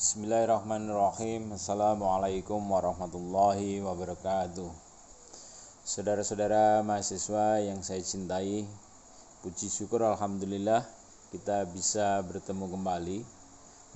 Bismillahirrahmanirrahim. Assalamualaikum warahmatullahi wabarakatuh. Saudara-saudara mahasiswa yang saya cintai, puji syukur alhamdulillah kita bisa bertemu kembali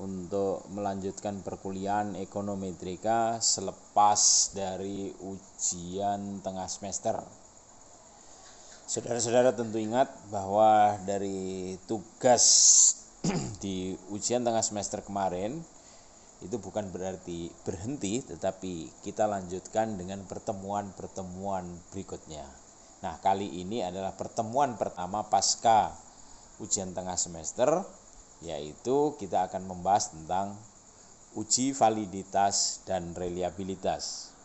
untuk melanjutkan perkuliahan ekonometrika selepas dari ujian tengah semester. Saudara-saudara tentu ingat bahwa dari tugas di ujian tengah semester kemarin itu bukan berarti berhenti, tetapi kita lanjutkan dengan pertemuan-pertemuan berikutnya. Nah, kali ini adalah pertemuan pertama pasca ujian tengah semester, yaitu kita akan membahas tentang uji validitas dan reliabilitas.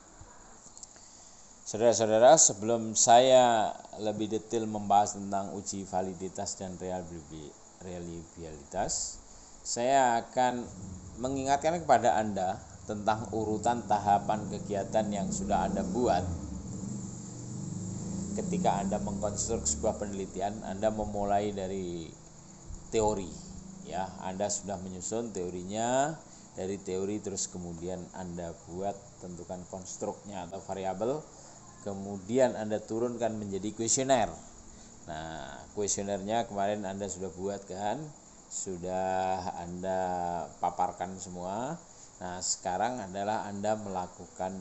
Saudara-saudara, sebelum saya lebih detail membahas tentang uji validitas dan reliabilitas, saya akan mengingatkan kepada Anda tentang urutan tahapan kegiatan yang sudah Anda buat. Ketika Anda mengkonstruk sebuah penelitian, Anda memulai dari teori, ya. Anda sudah menyusun teorinya, dari teori terus kemudian Anda buat tentukan konstruknya atau variabel, kemudian Anda turunkan menjadi kuesioner. Nah, kuesionernya kemarin Anda sudah buat kan? Sudah Anda paparkan semua. Nah, sekarang adalah Anda melakukan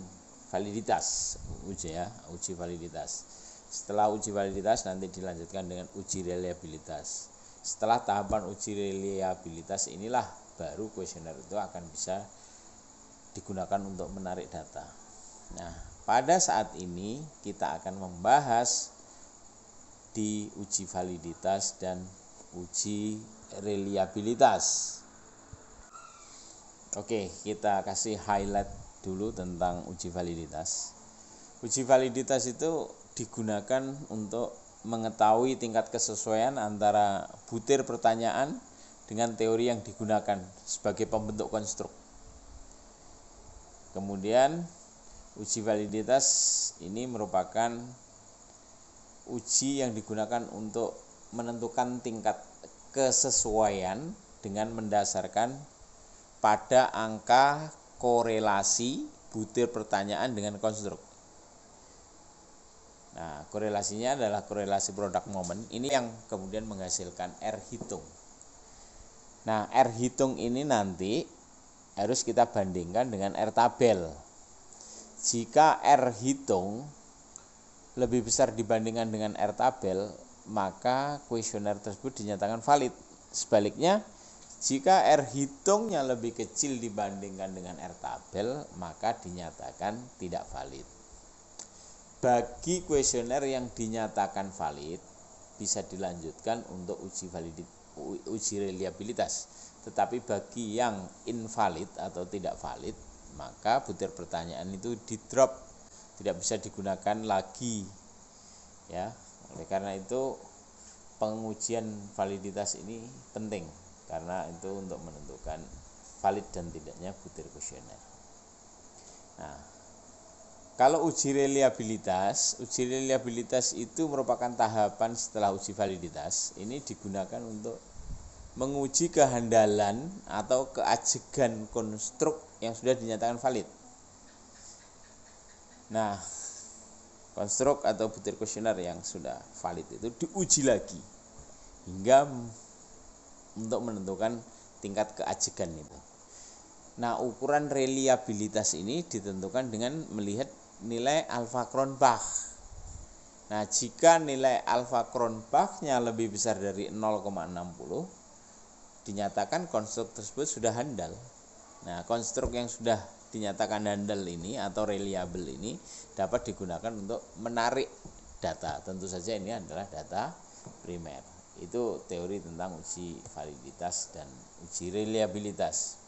validitas, uji validitas. Setelah uji validitas nanti dilanjutkan dengan uji reliabilitas. Setelah tahapan uji reliabilitas inilah baru kuesioner itu akan bisa digunakan untuk menarik data. Nah, pada saat ini kita akan membahas di uji validitas dan uji reliabilitas. Oke, kita kasih highlight dulu tentang uji validitas. Uji validitas itu digunakan untuk mengetahui tingkat kesesuaian antara butir pertanyaan dengan teori yang digunakan sebagai pembentuk konstruk. Kemudian uji validitas ini merupakan uji yang digunakan untuk menentukan tingkat kesesuaian dengan mendasarkan pada angka korelasi butir pertanyaan dengan konstruk. Nah, korelasinya adalah korelasi produk momen. Ini yang kemudian menghasilkan R hitung. Nah, R hitung ini nanti harus kita bandingkan dengan R tabel. Jika R hitung lebih besar dibandingkan dengan R tabel, maka kuesioner tersebut dinyatakan valid. Sebaliknya, jika R hitungnya lebih kecil dibandingkan dengan R tabel, maka dinyatakan tidak valid. Bagi kuesioner yang dinyatakan valid, bisa dilanjutkan untuk uji reliabilitas. Tetapi bagi yang invalid atau tidak valid, maka butir pertanyaan itu di-drop, tidak bisa digunakan lagi, ya. Oleh karena itu pengujian validitas ini penting, karena itu untuk menentukan valid dan tidaknya butir kuesioner. Nah, kalau uji reliabilitas itu merupakan tahapan setelah uji validitas. Ini digunakan untuk menguji kehandalan atau keajegan konstruk yang sudah dinyatakan valid. Nah, konstruk atau butir kuesioner yang sudah valid itu diuji lagi hingga untuk menentukan tingkat keajegan itu. Nah, ukuran reliabilitas ini ditentukan dengan melihat nilai alfa Cronbach. Nah, jika nilai alfa Cronbach-nya lebih besar dari 0,60, dinyatakan konstruk tersebut sudah handal. Nah, konstruk yang sudah dinyatakan handal ini atau reliable ini dapat digunakan untuk menarik data. Tentu saja ini adalah data primer. Itu teori tentang uji validitas dan uji reliabilitas.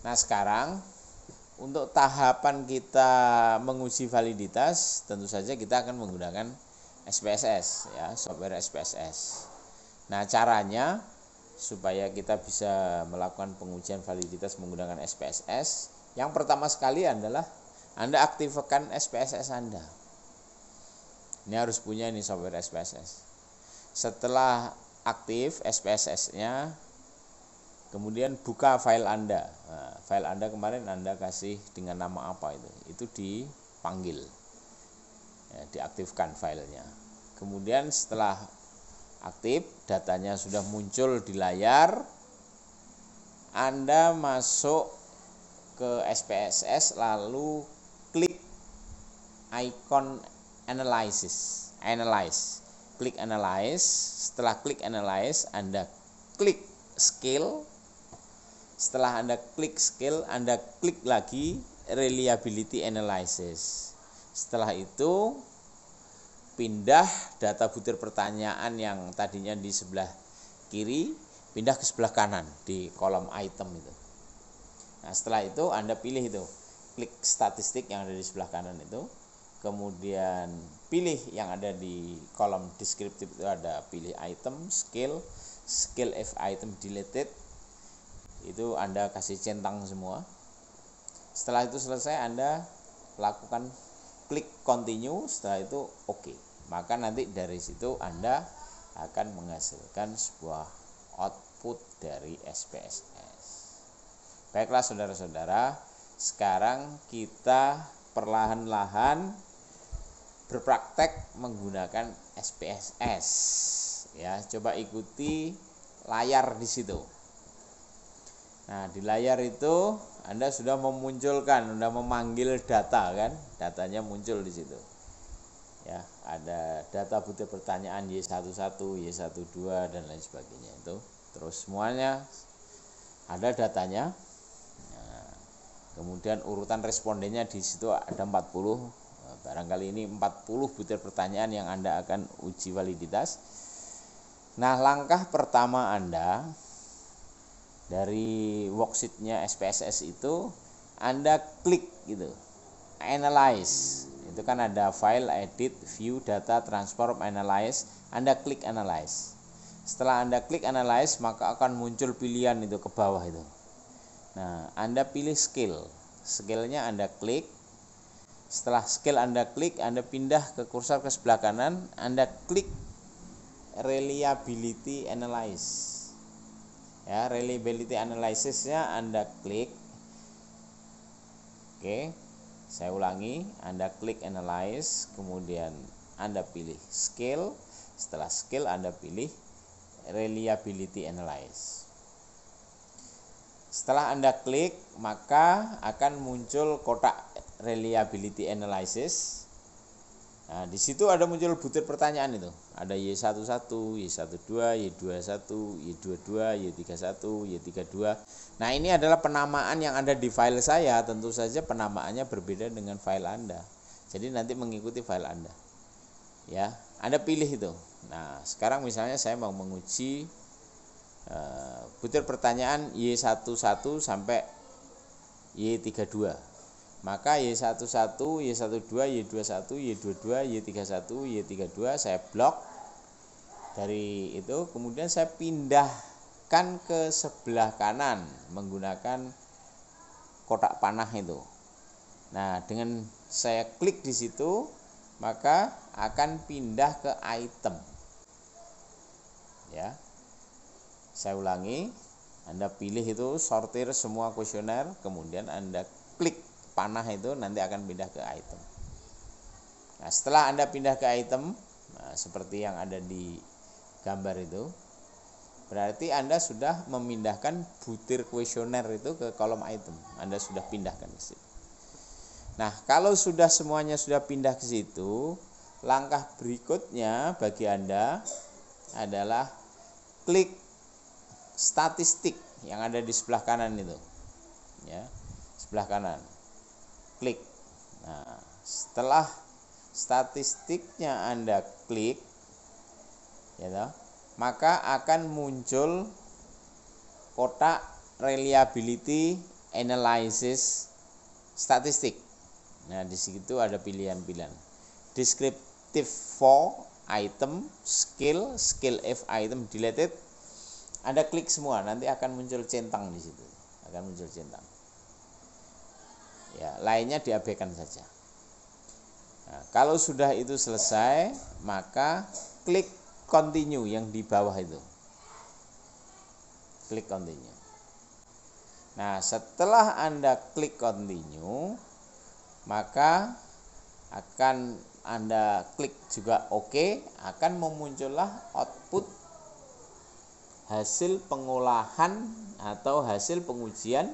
Nah, sekarang untuk tahapan kita menguji validitas, tentu saja kita akan menggunakan SPSS, ya, software SPSS. Nah, caranya supaya kita bisa melakukan pengujian validitas menggunakan SPSS, yang pertama sekali adalah Anda aktifkan SPSS Anda. Ini harus punya ini software SPSS. Setelah aktif SPSS-nya, Kemudian buka file Anda. Nah, file Anda kemarin Anda kasih dengan nama apa itu dipanggil, ya, diaktifkan filenya. Kemudian setelah aktif, datanya sudah muncul di layar, Anda masuk ke SPSS lalu klik icon analyze. Klik analyze. Setelah klik analyze, Anda klik skill. Setelah Anda klik skill, Anda klik lagi reliability analysis. Setelah itu pindah data butir pertanyaan yang tadinya di sebelah kiri, pindah ke sebelah kanan di kolom item itu. Nah, setelah itu Anda pilih itu, klik statistik yang ada di sebelah kanan itu, kemudian pilih yang ada di kolom deskriptif itu, ada pilih item, skill if item deleted, itu Anda kasih centang semua. Setelah itu selesai, Anda lakukan klik continue. Setelah itu oke. Maka nanti dari situ Anda akan menghasilkan sebuah output dari SPSS. Baiklah saudara-saudara, sekarang kita perlahan-lahan berpraktek menggunakan SPSS. Ya, coba ikuti layar di situ. Nah, di layar itu Anda sudah memunculkan, sudah memanggil data kan? Datanya muncul di situ. Ya, ada data butir pertanyaan Y11, Y12 dan lain sebagainya itu. Terus semuanya ada datanya. Nah, kemudian urutan respondennya di situ ada 40. Barangkali ini 40 butir pertanyaan yang Anda akan uji validitas. Nah, langkah pertama Anda dari worksheet-nya SPSS itu, Anda klik gitu, analyze. Itu kan ada file, edit, view, data, transform, analyze. Anda klik analyze. Setelah Anda klik analyze, maka akan muncul pilihan itu ke bawah itu. Nah, Anda pilih skill. Skillnya Anda klik. Setelah skill Anda klik, Anda pindah ke kursor ke sebelah kanan, Anda klik reliability analysis. Ya, reliability analysis-nya Anda klik. Oke, saya ulangi, Anda klik analyze, kemudian Anda pilih skill. Setelah skill Anda pilih reliability analysis. Setelah Anda klik, maka akan muncul kotak reliability analysis. Nah, di situ ada muncul butir pertanyaan itu. Ada Y11, Y12, Y21, Y22, Y31, Y32. Nah, ini adalah penamaan yang ada di file saya. Tentu saja penamaannya berbeda dengan file Anda. Jadi nanti mengikuti file Anda. Ya, Anda pilih itu. Nah, sekarang misalnya saya mau menguji butir pertanyaan Y11 sampai Y32. Maka Y11, Y12, Y21, Y22, Y31, Y32 saya blok dari itu, kemudian saya pindahkan ke sebelah kanan menggunakan kotak panah itu. Nah, dengan saya klik di situ, maka akan pindah ke item. Ya. Saya ulangi, Anda pilih itu sortir semua kuesioner, kemudian Anda klik panah itu, nanti akan pindah ke item. Nah, setelah Anda pindah ke item, nah, seperti yang ada di gambar itu, berarti Anda sudah memindahkan butir kuesioner itu ke kolom item. Anda sudah pindahkan ke situ. Nah, kalau sudah semuanya sudah pindah ke situ, langkah berikutnya bagi Anda adalah klik statistik yang ada di sebelah kanan itu. Ya, sebelah kanan. Klik. Nah, setelah statistiknya Anda klik, ya, maka akan muncul kotak reliability analysis statistik. Nah, di situ ada pilihan-pilihan. Descriptive for item, skill if item deleted. Anda klik semua, nanti akan muncul centang di situ. Akan muncil centang. Ya, lainnya diabaikan saja. Nah, kalau sudah itu selesai, maka klik continue yang di bawah itu. Klik continue. Nah, setelah Anda klik continue, maka akan Anda klik juga OK, akan memuncullah output hasil pengolahan atau hasil pengujian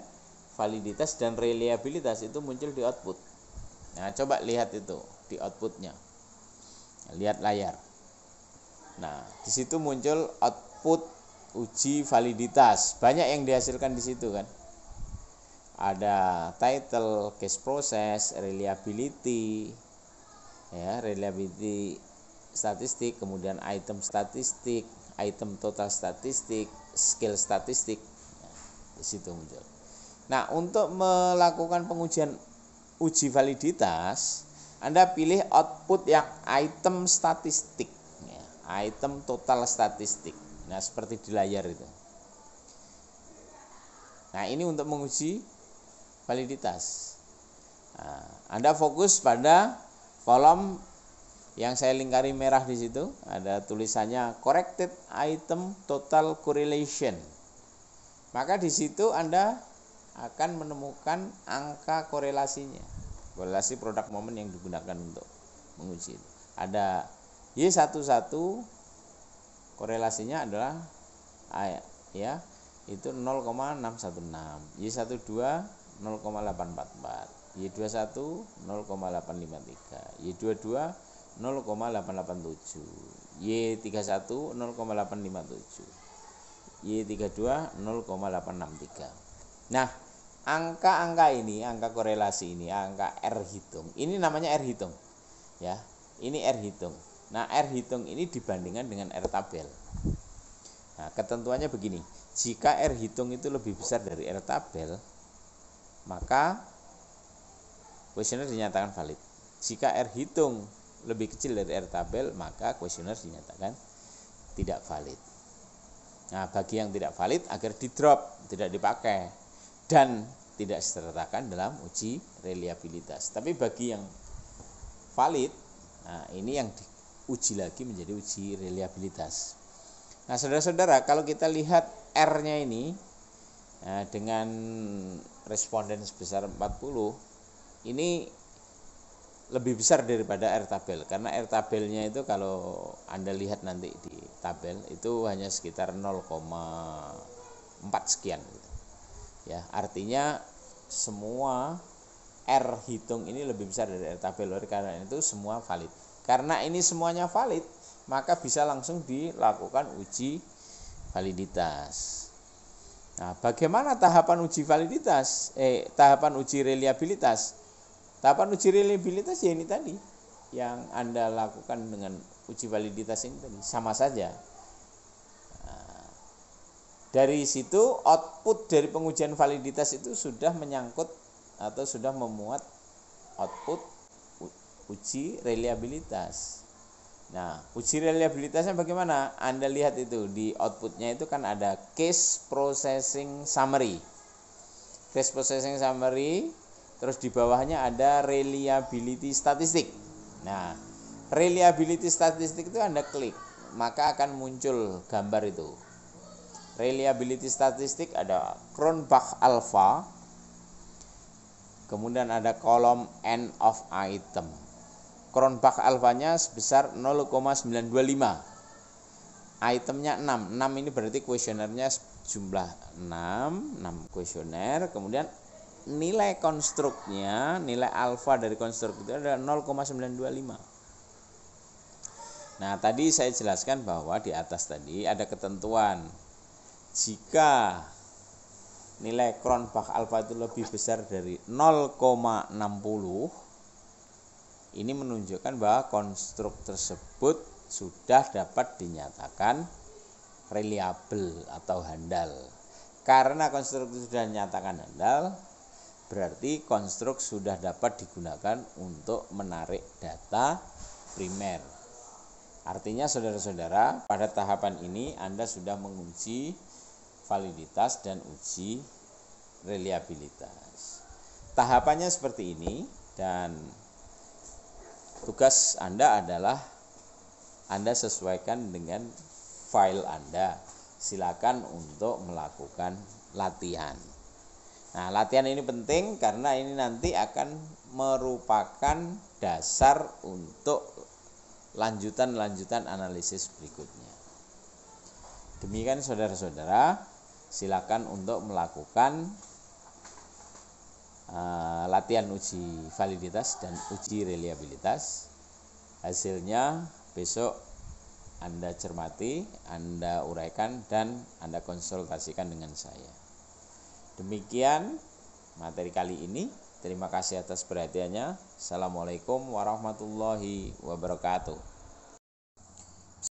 validitas dan reliabilitas itu muncul di output. Nah, coba lihat itu di outputnya. Lihat layar. Nah, di situ muncul output uji validitas. Banyak yang dihasilkan di situ kan. Ada title, case process, reliability, ya, reliability statistik, kemudian item statistik, item total statistik, skill statistik. Nah, di situ muncul. Nah, untuk melakukan pengujian uji validitas, Anda pilih output yang item statistik, ya, item total statistik. Nah, seperti di layar itu. Nah, ini untuk menguji validitas. Nah, Anda fokus pada kolom yang saya lingkari merah di situ, ada tulisannya corrected item total correlation. Maka di situ Anda akan menemukan angka korelasinya, korelasi produk momen yang digunakan untuk menguji itu. Ada Y11 korelasinya adalah ya itu 0,616, Y12 0,844, Y21 0,853, Y22 0,887, Y31 0,857, Y32 0,863. Nah, angka-angka ini, angka korelasi ini, angka R hitung, ini namanya R hitung, ya. Ini R hitung. Nah, R hitung ini dibandingkan dengan R tabel. Nah, ketentuannya begini: jika R hitung itu lebih besar dari R tabel, maka kuesioner dinyatakan valid. Jika R hitung lebih kecil dari R tabel, maka kuesioner dinyatakan tidak valid. Nah, bagi yang tidak valid agar di drop, tidak dipakai dan tidak disertakan dalam uji reliabilitas. Tapi bagi yang valid, nah ini yang diuji lagi menjadi uji reliabilitas. Nah, saudara-saudara, kalau kita lihat R-nya ini, nah, dengan responden sebesar 40, ini lebih besar daripada R tabel, karena R tabelnya itu kalau Anda lihat nanti di tabel itu hanya sekitar 0,4 sekian gitu. Ya, artinya semua R hitung ini lebih besar dari R tabel. Oleh karena itu semua valid. Karena ini semuanya valid, maka bisa langsung dilakukan uji validitas. Nah, bagaimana tahapan uji validitas? Tahapan uji reliabilitas. Tahapan uji reliabilitas ya ini tadi yang Anda lakukan dengan uji validitas ini tadi, sama saja. Nah, dari situ output dari pengujian validitas itu sudah menyangkut atau sudah memuat output uji reliabilitas. Nah, uji reliabilitasnya bagaimana? Anda lihat itu di outputnya itu kan ada case processing summary. Case processing summary, terus di bawahnya ada reliability statistik. Nah, reliability statistik itu Anda klik, maka akan muncul gambar itu. Reliability statistik ada Cronbach alpha, kemudian ada kolom end of item. Cronbach alfanya sebesar 0,925. Itemnya 6. 6 ini berarti kuesionernya jumlah 6 kuesioner. Kemudian nilai konstruknya, nilai alfa dari konstruk itu adalah 0,925. Nah, tadi saya jelaskan bahwa di atas tadi ada ketentuan. Jika nilai Cronbach alfa itu lebih besar dari 0,60, ini menunjukkan bahwa konstruk tersebut sudah dapat dinyatakan reliable atau handal. Karena konstruk itu sudah dinyatakan handal, berarti konstruk sudah dapat digunakan untuk menarik data primer. Artinya saudara-saudara, pada tahapan ini Anda sudah menguji validitas dan uji reliabilitas. Tahapannya seperti ini, dan tugas Anda adalah Anda sesuaikan dengan file Anda. Silakan untuk melakukan latihan. Nah, latihan ini penting karena ini nanti akan merupakan dasar untuk lanjutan-lanjutan analisis berikutnya. Demikian saudara-saudara, silakan untuk melakukan latihan uji validitas dan uji reliabilitas. Hasilnya besok Anda cermati, Anda uraikan, dan Anda konsultasikan dengan saya. Demikian materi kali ini. Terima kasih atas perhatiannya. Assalamualaikum warahmatullahi wabarakatuh.